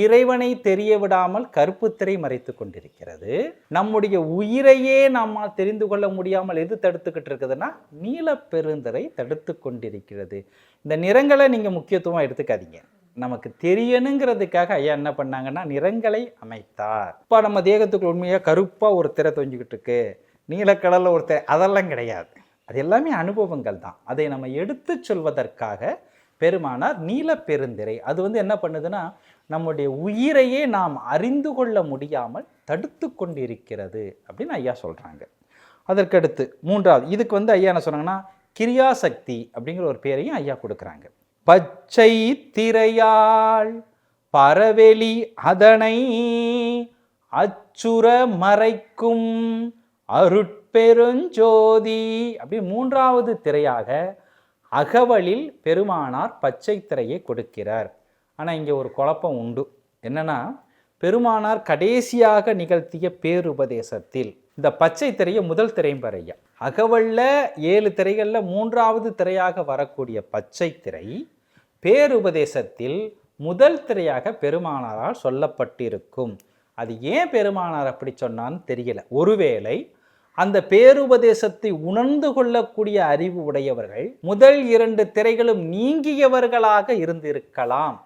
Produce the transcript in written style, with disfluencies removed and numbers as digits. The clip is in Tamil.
இறைவனை தெரிய விடாமல் கருப்பு திரை மறைத்து கொண்டிருக்கிறது. நம்முடைய உயிரையே நம்மால் தெரிந்து கொள்ள முடியாமல் எது தடுத்துக்கிட்டு இருக்குதுன்னா நீல பெருந்திரை தடுத்து கொண்டிருக்கிறது. இந்த நிறங்களை நீங்கள் முக்கியத்துவம் எடுத்துக்காதீங்க. நமக்கு தெரியணுங்கிறதுக்காக ஐயா என்ன பண்ணாங்கன்னா நிறங்களை அமைத்தார். இப்போ நம்ம தேகத்துக்கு உண்மையாக கருப்பாக ஒரு திரை தொங்கிக்கிட்டு இருக்கு, நீலக்கடலில் ஒரு திரை, அதெல்லாம் கிடையாது. அது எல்லாமே அனுபவங்கள் தான். அதை நம்ம எடுத்து சொல்வதற்காக பெருமானார் நீல பெருந்திரை அது என்ன பண்ணுதுன்னா நம்முடைய உயிரையே நாம் அறிந்து கொள்ள முடியாமல் தடுத்து கொண்டிருக்கிறது அப்படின்னு ஐயா சொல்கிறாங்க. அதற்கடுத்து மூன்றாவது இதுக்கு ஐயா என்ன சொன்னாங்கன்னா கிரியாசக்தி அப்படிங்கிற ஒரு பேரையும் ஐயா கொடுக்குறாங்க. பச்சை திரையாள் பரவெளி அதனை அச்சுர மறைக்கும் அருட்பெருஞ்சோதி அப்படி மூன்றாவது திரையாக அகவலில் பெருமானார் பச்சை திரையை கொடுக்கிறார். ஆனால் இங்கே ஒரு குழப்பம் உண்டு. என்னன்னா பெருமானார் கடைசியாக நிகழ்த்திய பேருபதேசத்தில் இந்த பச்சை திரையை முதல் திரையும் பறையா அகவல்ல 7 திரைகளில் மூன்றாவது திரையாக வரக்கூடிய பச்சை திரை பேருபதேசத்தில் முதல் திரையாக பெருமானாரால் சொல்லப்பட்டிருக்கும். அது ஏன் பெருமானார் அப்படி சொன்னான்னு தெரியல. ஒருவேளை அந்த பேருபதேசத்தை உணர்ந்து கொள்ளக்கூடிய அறிவு உடையவர்கள் முதல் 2 திரைகளும் நீங்கியவர்களாக இருந்திருக்கலாம்.